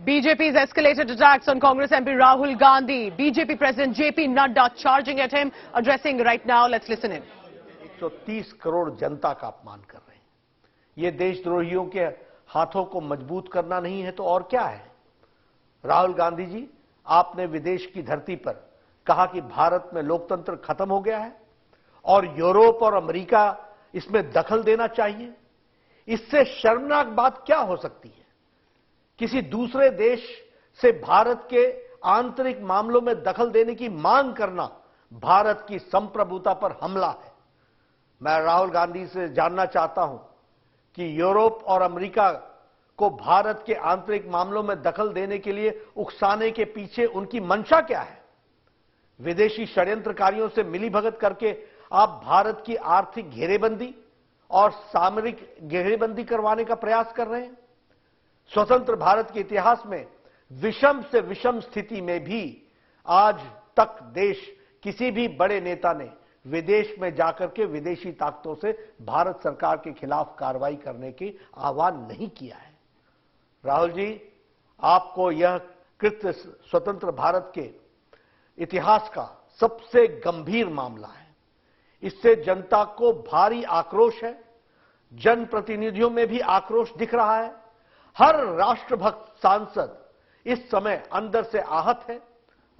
BJP's escalated attacks on Congress MP Rahul Gandhi. BJP President JP Nadda charging at him, addressing right now. Let's listen in. 130 crore जनता का अपमान कर रहे हैं। ये देशद्रोहियों के हाथों को मजबूत करना नहीं है तो और क्या है? राहुल गांधी जी, आपने विदेश की धरती पर कहा कि भारत में लोकतंत्र खत्म हो गया है और यूरोप और अमेरिका इसमें दखल देना चाहिए। इससे शर्मनाक बात क्या हो सकती है? किसी दूसरे देश से भारत के आंतरिक मामलों में दखल देने की मांग करना भारत की संप्रभुता पर हमला है। मैं राहुल गांधी से जानना चाहता हूं कि यूरोप और अमेरिका को भारत के आंतरिक मामलों में दखल देने के लिए उकसाने के पीछे उनकी मंशा क्या है? विदेशी षड्यंत्रकारियों से मिलीभगत करके आप भारत की आर्थिक घेरेबंदी और सामरिक घेरेबंदी करवाने का प्रयास कर रहे हैं। स्वतंत्र भारत के इतिहास में विषम से विषम स्थिति में भी आज तक देश किसी भी बड़े नेता ने विदेश में जाकर के विदेशी ताकतों से भारत सरकार के खिलाफ कार्रवाई करने की आह्वान नहीं किया है। राहुल जी, आपको यह कृत्य स्वतंत्र भारत के इतिहास का सबसे गंभीर मामला है। इससे जनता को भारी आक्रोश है। जनप्रतिनिधियों में भी आक्रोश दिख रहा है। हर राष्ट्रभक्त सांसद इस समय अंदर से आहत है।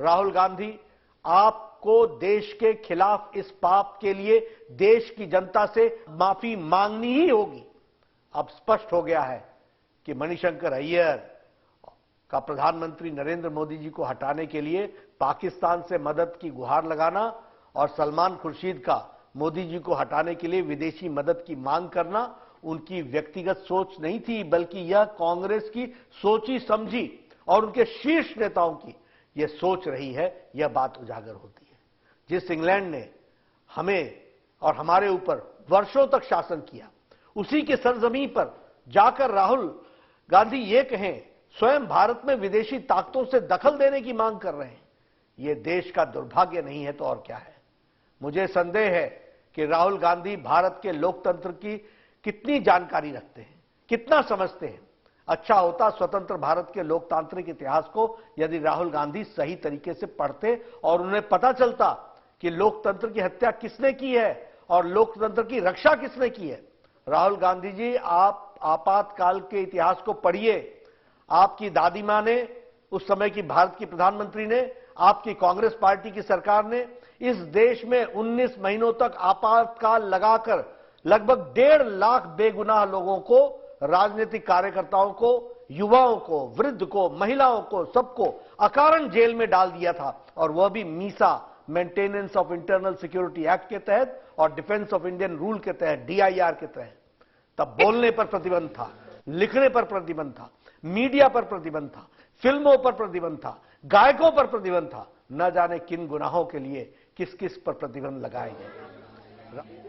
राहुल गांधी, आपको देश के खिलाफ इस पाप के लिए देश की जनता से माफी मांगनी ही होगी। अब स्पष्ट हो गया है कि मणिशंकर अय्यर का प्रधानमंत्री नरेंद्र मोदी जी को हटाने के लिए पाकिस्तान से मदद की गुहार लगाना और सलमान खुर्शीद का मोदी जी को हटाने के लिए विदेशी मदद की मांग करना उनकी व्यक्तिगत सोच नहीं थी, बल्कि यह कांग्रेस की सोची समझी और उनके शीर्ष नेताओं की यह सोच रही है। यह बात उजागर होती है। जिस इंग्लैंड ने हमें और हमारे ऊपर वर्षों तक शासन किया, उसी के सरजमीं पर जाकर राहुल गांधी ये कहें स्वयं भारत में विदेशी ताकतों से दखल देने की मांग कर रहे हैं, यह देश का दुर्भाग्य नहीं है तो और क्या है? मुझे संदेह है कि राहुल गांधी भारत के लोकतंत्र की कितनी जानकारी रखते हैं, कितना समझते हैं। अच्छा होता स्वतंत्र भारत के लोकतांत्रिक इतिहास को यदि राहुल गांधी सही तरीके से पढ़ते और उन्हें पता चलता कि लोकतंत्र की हत्या किसने की है और लोकतंत्र की रक्षा किसने की है। राहुल गांधी जी, आप आपातकाल के इतिहास को पढ़िए। आपकी दादी मां ने, उस समय की भारत की प्रधानमंत्री ने, आपकी कांग्रेस पार्टी की सरकार ने इस देश में 19 महीनों तक आपातकाल लगाकर लगभग 1.5 लाख बेगुनाह लोगों को, राजनीतिक कार्यकर्ताओं को, युवाओं को, वृद्ध को, महिलाओं को, सबको अकारण जेल में डाल दिया था। और वह भी Misa, maintenance of internal security act के तहत और डिफेंस ऑफ इंडियन रूल के तहत, DIR के तहत। तब बोलने पर प्रतिबंध था, लिखने पर प्रतिबंध था, मीडिया पर प्रतिबंध था, फिल्मों पर प्रतिबंध था, गायकों पर प्रतिबंध था। न जाने किन गुनाहों के लिए किस किस पर प्रतिबंध लगाए गए।